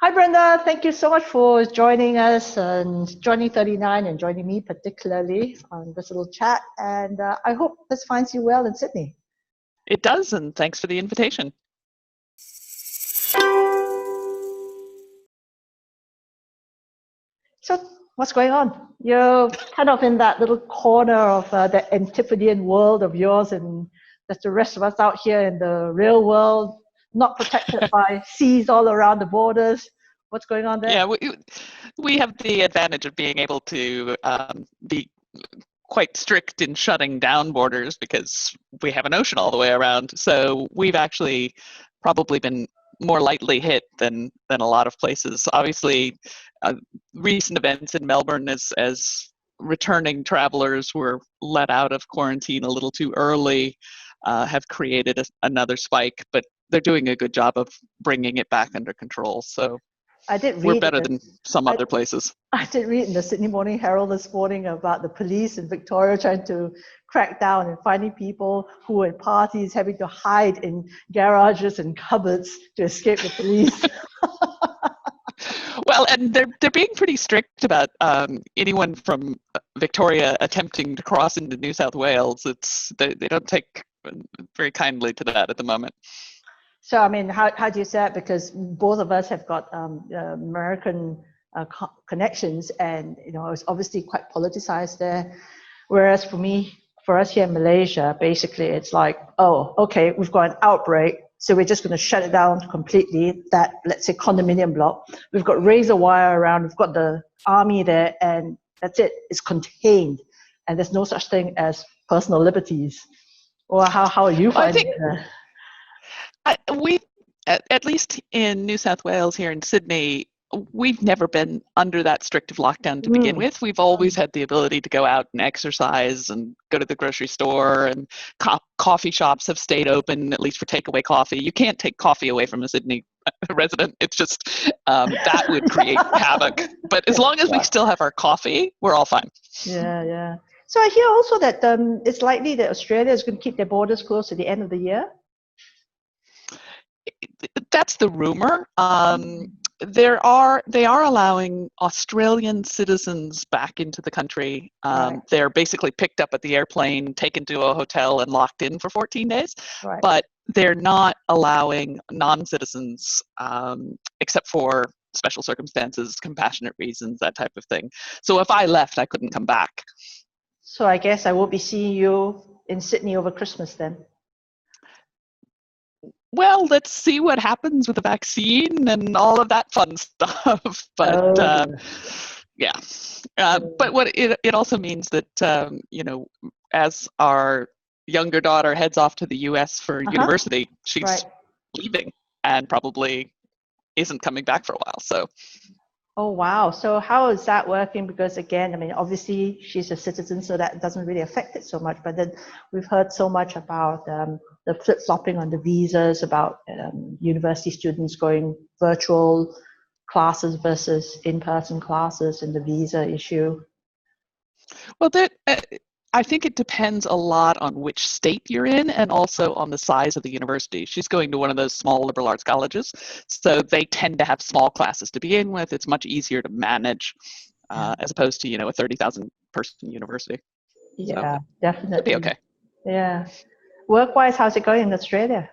Hi, Brenda. Thank you so much for joining us and joining 39 and joining me particularly on this little chat. And I hope this finds you well in Sydney. It does, and thanks for the invitation. So what's going on? You're kind of in that little corner of the Antipodean world of yours, and there's the rest of us out here in the real world, not protected by seas all around the borders. What's going on there? Yeah, we have the advantage of being able to be quite strict in shutting down borders because we have an ocean all the way around. So we've actually probably been more lightly hit than a lot of places. Obviously, recent events in Melbourne as returning travelers were let out of quarantine a little too early have created another spike, but they're doing a good job of bringing it back under control. So I did read we're better than some other places. I did read in the Sydney Morning Herald this morning about the police in Victoria trying to crack down and finding people who were at parties having to hide in garages and cupboards to escape the police. Well, and they're being pretty strict about anyone from Victoria attempting to cross into New South Wales. They don't take very kindly to that at the moment. So, I mean, how do you say that? Because both of us have got American connections, and it's obviously quite politicized there. Whereas for us here in Malaysia, basically it's like, oh, okay, we've got an outbreak, so we're just going to shut it down completely. That, let's say, condominium block, we've got razor wire around, we've got the army there, and that's it. It's contained, and there's no such thing as personal liberties. Or how are you finding it? We, at least in New South Wales here in Sydney, we've never been under that strict of lockdown to begin with. We've always had the ability to go out and exercise and go to the grocery store, and coffee shops have stayed open, at least for takeaway coffee. You can't take coffee away from a Sydney resident. It's just, that would create havoc. But as long as we still have our coffee, we're all fine. Yeah. So I hear also that it's likely that Australia is going to keep their borders closed to the end of the year. That's the rumor. They are allowing Australian citizens back into the country. Right. They're basically picked up at the airplane, taken to a hotel, and locked in for 14 days. Right. But they're not allowing non-citizens, except for special circumstances, compassionate reasons, that type of thing. So if I left, I couldn't come back. So I guess I won't be seeing you in Sydney over Christmas then. Well, let's see what happens with the vaccine and all of that fun stuff. But yeah, but what it also means that as our younger daughter heads off to the U.S. for university, she's leaving and probably isn't coming back for a while. So. Oh, wow. So how is that working? Because again, I mean, obviously she's a citizen, so that doesn't really affect it so much. But then we've heard so much about the flip-flopping on the visas, about university students going virtual classes versus in-person classes, and the visa issue. Well, I think it depends a lot on which state you're in and also on the size of the university. She's going to one of those small liberal arts colleges, so they tend to have small classes to begin with. It's much easier to manage as opposed to, a 30,000 person university. Yeah, so, definitely. It'll be okay. Yeah. Work-wise, how's it going in Australia?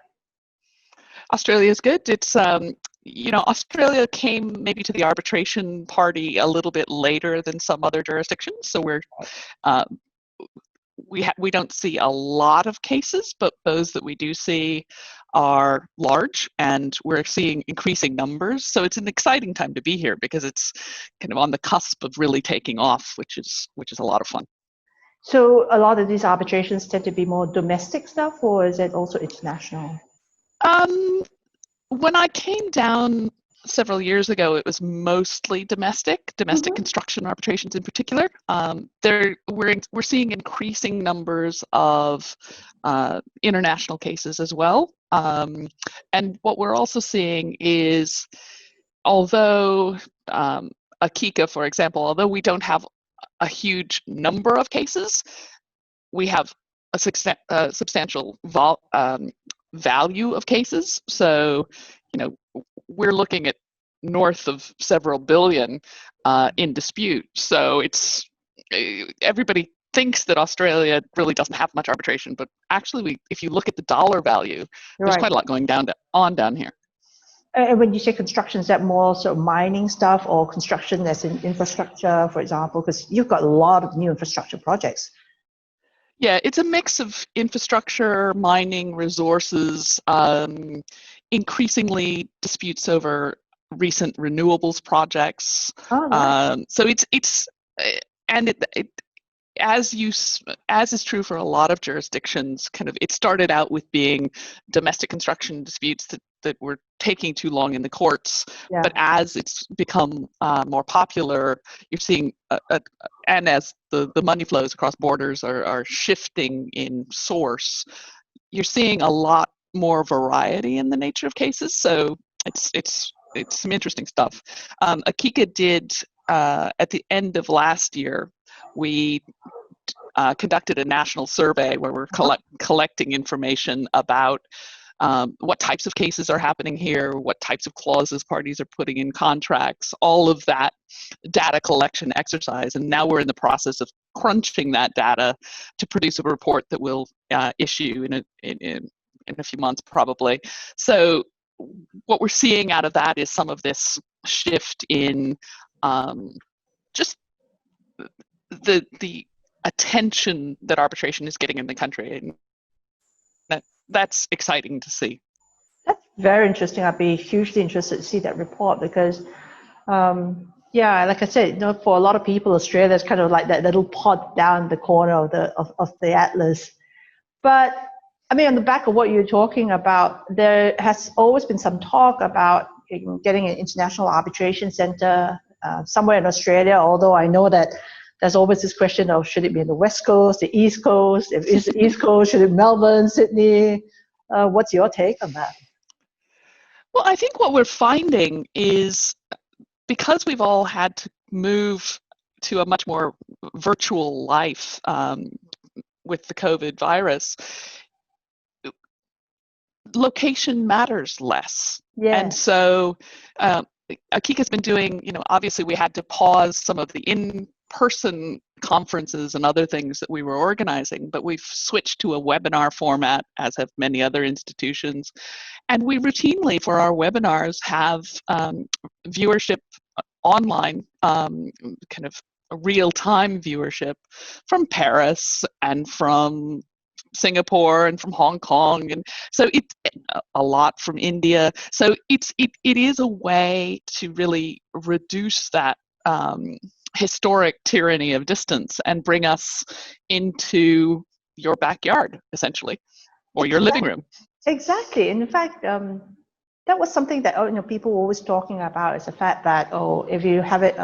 Australia is good. It's Australia came maybe to the arbitration party a little bit later than some other jurisdictions, so we're we don't see a lot of cases, but those that we do see are large, and we're seeing increasing numbers. So it's an exciting time to be here because it's kind of on the cusp of really taking off, which is a lot of fun. So a lot of these arbitrations tend to be more domestic stuff, or is it also international? When I came down several years ago, it was mostly domestic construction arbitrations in particular. We're seeing increasing numbers of international cases as well. And what we're also seeing is, although Akika, for example, although we don't have a huge number of cases, we have a substantial value of cases. So, we're looking at north of several billion in dispute. So it's everybody thinks that Australia really doesn't have much arbitration, but actually, if you look at the dollar value, there's quite a lot going down here. And when you say construction, is that more sort of mining stuff or construction as in infrastructure, for example? Because you've got a lot of new infrastructure projects. Yeah, it's a mix of infrastructure, mining, resources, increasingly disputes over recent renewables projects. Oh, right. So it's and as is true for a lot of jurisdictions, kind of it started out with being domestic construction disputes that were taking too long in the courts. Yeah. But as it's become more popular, you're seeing, and as the money flows across borders are shifting in source, you're seeing a lot more variety in the nature of cases. So it's some interesting stuff. Akika did at the end of last year, we conducted a national survey where we're collecting information about what types of cases are happening here, what types of clauses parties are putting in contracts, all of that data collection exercise. And now we're in the process of crunching that data to produce a report that we'll issue in a few months probably. So what we're seeing out of that is some of this shift in just the attention that arbitration is getting in the country, and that's exciting to see. That's very interesting. I'd be hugely interested to see that report because, yeah, like I said, you know, for a lot of people, Australia is kind of like that little pod down the corner of the atlas. But I mean, on the back of what you're talking about, there has always been some talk about getting an international arbitration center somewhere in Australia, although I know that there's always this question of should it be in the West Coast, the East Coast? If it's the East Coast, should it be Melbourne, Sydney? What's your take on that? Well, I think what we're finding is because we've all had to move to a much more virtual life with the COVID virus, location matters less. Yeah. And so Akika's been doing, you know, obviously we had to pause some of the in-person conferences and other things that we were organizing, but we've switched to a webinar format, as have many other institutions. And we routinely, for our webinars, have viewership online, kind of real-time viewership from Paris and from Singapore and from Hong Kong, and so it's a lot from India. So it is a way to really reduce that historic tyranny of distance and bring us into your backyard, essentially, or your living room. Exactly. In fact, that was something that people were always talking about, is the fact that if you have it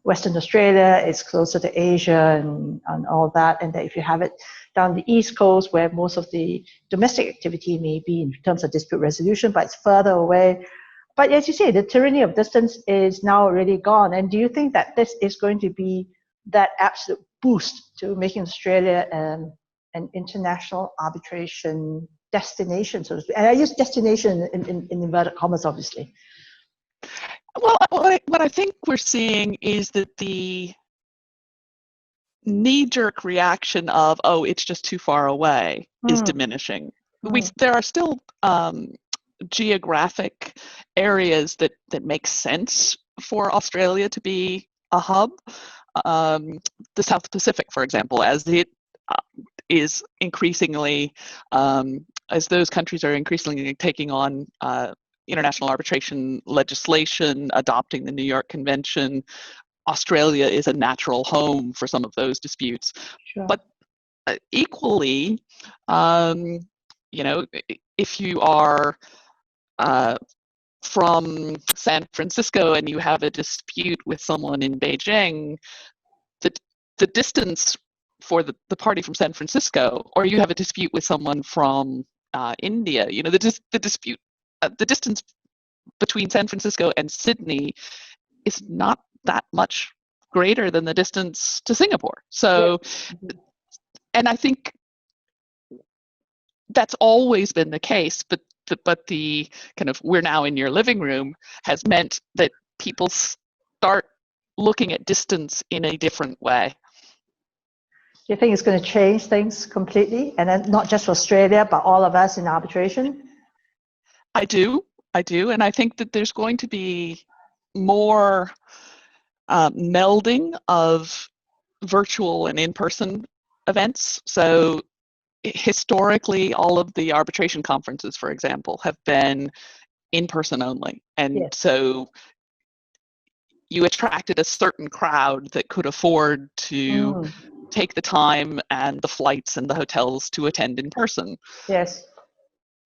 Western Australia, it's closer to Asia and all that, and that if you have it down the East Coast, where most of the domestic activity may be in terms of dispute resolution, but it's further away. But as you say, the tyranny of distance is now really gone. And do you think that this is going to be that absolute boost to making Australia an international arbitration destination, so to speak? And I use destination in inverted commas, obviously. Well, what I think we're seeing is that the knee-jerk reaction of, oh, it's just too far away, is diminishing. There are still geographic areas that make sense for Australia to be a hub. The South Pacific, for example, as it is increasingly, as those countries are increasingly taking on international arbitration legislation, adopting the New York Convention, Australia is a natural home for some of those disputes. Sure. But equally, if you are from San Francisco and you have a dispute with someone in Beijing, the distance for the party from San Francisco, or you have a dispute with someone from India, the distance between San Francisco and Sydney is not that much greater than the distance to Singapore. So, and I think that's always been the case, but the kind of we're now in your living room has meant that people start looking at distance in a different way. Do you think it's going to change things completely? And then not just Australia, but all of us in arbitration? I do. And I think that there's going to be more melding of virtual and in-person events. So historically, all of the arbitration conferences, for example, have been in-person only. And Yes. so you attracted a certain crowd that could afford to take the time and the flights and the hotels to attend in person. Yes.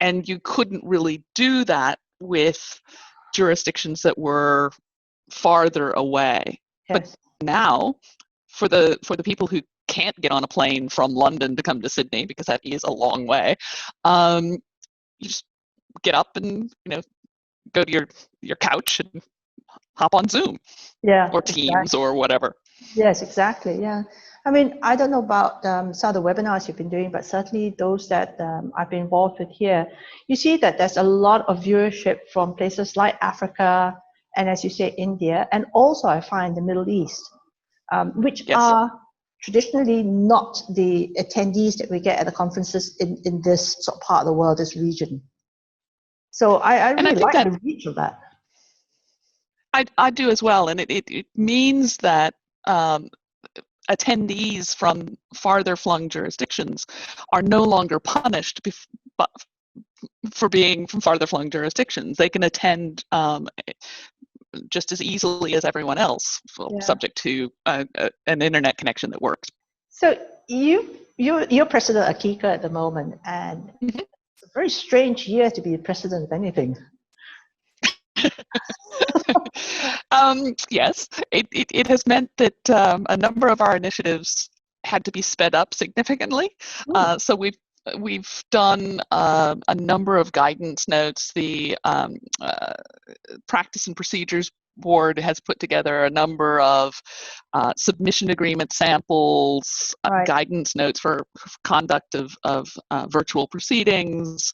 And you couldn't really do that with jurisdictions that were farther away. Yes. But now, for the people who can't get on a plane from London to come to Sydney, because that is a long way, you just get up and go to your couch and hop on Zoom, or Teams, exactly. or whatever. Yes, exactly. Yeah. I mean, I don't know about some of the webinars you've been doing, but certainly those that I've been involved with here, you see that there's a lot of viewership from places like Africa and, as you say, India, and also I find the Middle East, which Yes. are traditionally not the attendees that we get at the conferences in this sort of part of the world, this region. So I really like the reach of that. I do as well, and it means that attendees from farther flung jurisdictions are no longer punished for being from farther flung jurisdictions. They can attend just as easily as everyone else, subject to an internet connection that works. So you're president of Akika at the moment, and it's a very strange year to be president of anything. Yes, it has meant that a number of our initiatives had to be sped up significantly. So we've done a number of guidance notes. The Practice and Procedures Board has put together a number of submission agreement samples, guidance notes for conduct of virtual proceedings,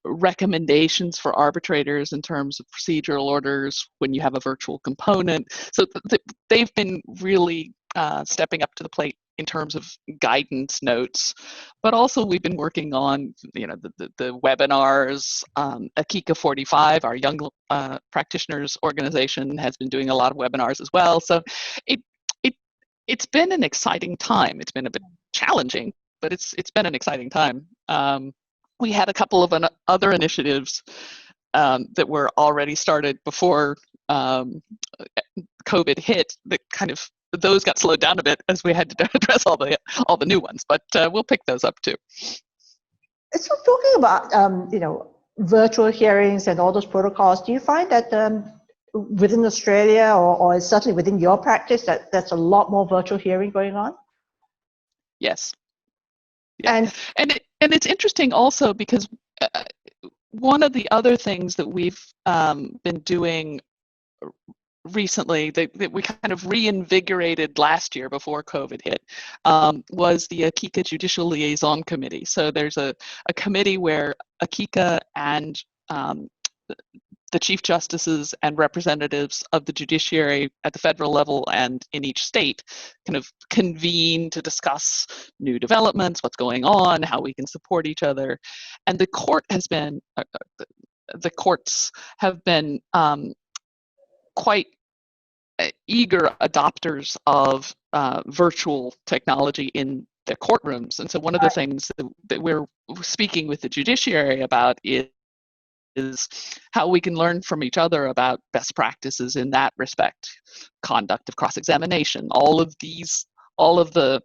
recommendations for arbitrators in terms of procedural orders when you have a virtual component. So they've been really stepping up to the plate in terms of guidance notes, but also we've been working on the webinars. Akika 45, our young practitioners organization, has been doing a lot of webinars as well. So it's been an exciting time. It's been a bit challenging, but it's been an exciting time. We had a couple of other initiatives that were already started before COVID hit. That kind of those got slowed down a bit as we had to address all the new ones. But we'll pick those up too. So talking about virtual hearings and all those protocols, do you find that within Australia or certainly within your practice that there's a lot more virtual hearing going on? Yes. Yeah. And it's interesting also because one of the other things that we've been doing recently that we kind of reinvigorated last year before COVID hit was the Akika Judicial Liaison Committee. So there's a committee where Akika and the Chief Justices and representatives of the judiciary at the federal level and in each state kind of convene to discuss new developments, what's going on, how we can support each other. And the courts have been quite eager adopters of virtual technology in their courtrooms. And so one of the things that we're speaking with the judiciary about is how we can learn from each other about best practices in that respect, conduct of cross-examination, all of the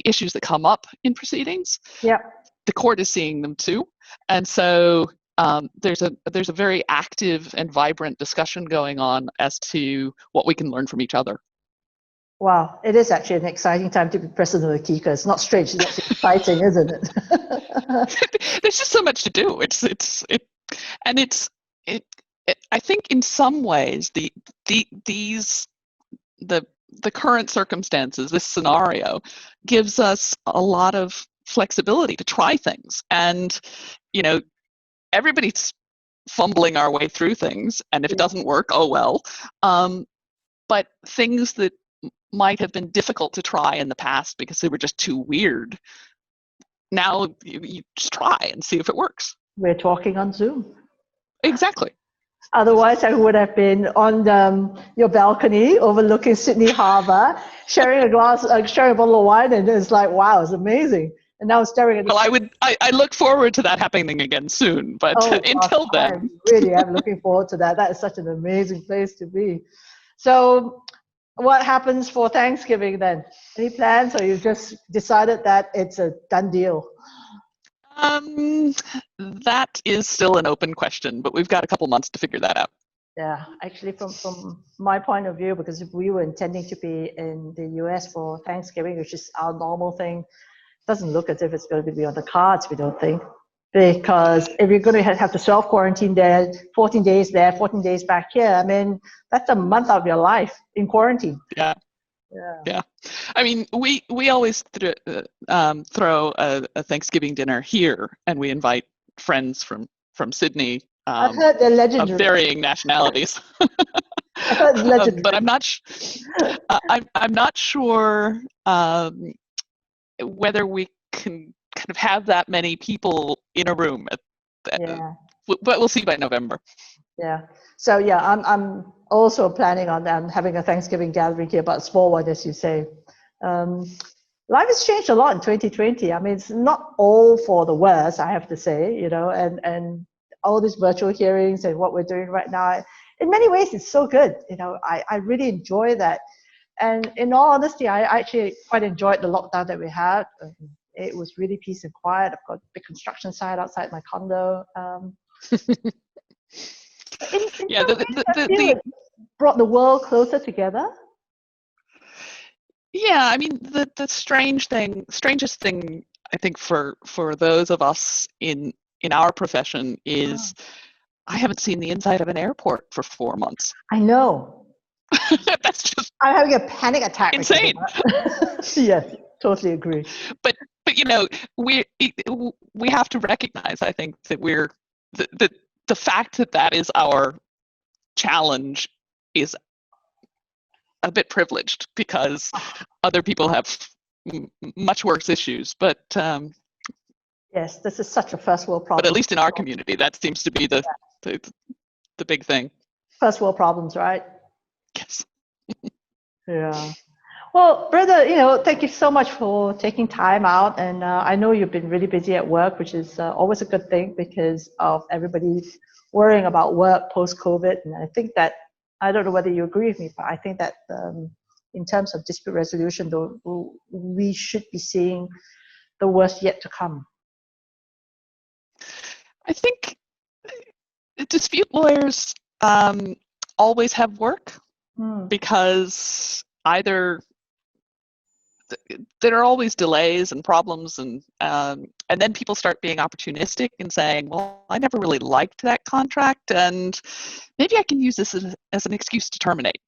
issues that come up in proceedings. Yeah, the court is seeing them too, and so there's a very active and vibrant discussion going on as to what we can learn from each other. Wow, it is actually an exciting time to be president of Akika. It's not strange; it's actually exciting, isn't it? There's just so much to do. I think in some ways the current circumstances, this scenario, gives us a lot of flexibility to try things. And, you know, everybody's fumbling our way through things, and if it doesn't work, oh well. But things that might have been difficult to try in the past because they were just too weird, now you just try and see if it works. We're talking on Zoom. Exactly. Otherwise, I would have been on your balcony overlooking Sydney Harbour, sharing a bottle of wine, and it's like, wow, it's amazing. And now staring at the I look forward to that happening again soon, but until then. I really am looking forward to that. That is such an amazing place to be. So what happens for Thanksgiving then? Any plans, or you've just decided that it's a done deal? That is still an open question, but we've got a couple months to figure that out. Yeah, actually from my point of view, because if we were intending to be in the US for Thanksgiving, which is our normal thing, doesn't look as if it's going to be on the cards, we don't think. Because if you're going to have to self-quarantine there, 14 days there, 14 days back here, I mean, that's a month of your life in quarantine. Yeah. I mean, we always throw a Thanksgiving dinner here, and we invite friends from Sydney. I've heard they're legendary. Of varying nationalities. I've heard it's legendary. But I'm not sure whether we can kind of have that many people in a room. But we'll see by November. Yeah. So yeah, I'm also planning on having a Thanksgiving gathering here, but a small one, as you say. Life has changed a lot in 2020. I mean, it's not all for the worse, I have to say, you know, and all these virtual hearings and what we're doing right now, in many ways, it's so good. You know, I really enjoy that. And in all honesty, I actually quite enjoyed the lockdown that we had. It was really peace and quiet. I've got a big construction site outside my condo. It brought the world closer together. Yeah, I mean, the strangest thing, I think, for those of us in our profession is I haven't seen the inside of an airport for 4 months. I know. That's just I'm having a panic attack. Insane. Yes, totally agree. But you know, we have to recognize, I think, that we're the fact that is our challenge is a bit privileged because other people have much worse issues. But yes, this is such a first world problem. But at least in our community, that seems to be the big thing. First world problems, right? Yes. Yeah. Well, Brenda, you know, thank you so much for taking time out. And I know you've been really busy at work, which is always a good thing because of everybody worrying about work post-COVID. And I think that, I don't know whether you agree with me, but I think that in terms of dispute resolution, though, we should be seeing the worst yet to come. I think dispute lawyers always have work because either there are always delays and problems, and then people start being opportunistic and saying, well, I never really liked that contract, and maybe I can use this as an excuse to terminate,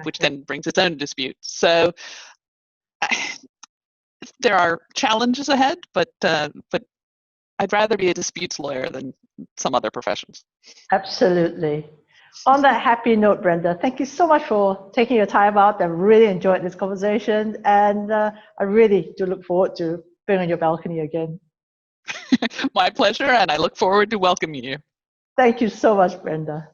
which then brings its own dispute. So there are challenges ahead, but I'd rather be a disputes lawyer than some other professions. Absolutely. On that happy note, Brenda, thank you so much for taking your time out. I really enjoyed this conversation, and I really do look forward to being on your balcony again. My pleasure, and I look forward to welcoming you. Thank you so much, Brenda.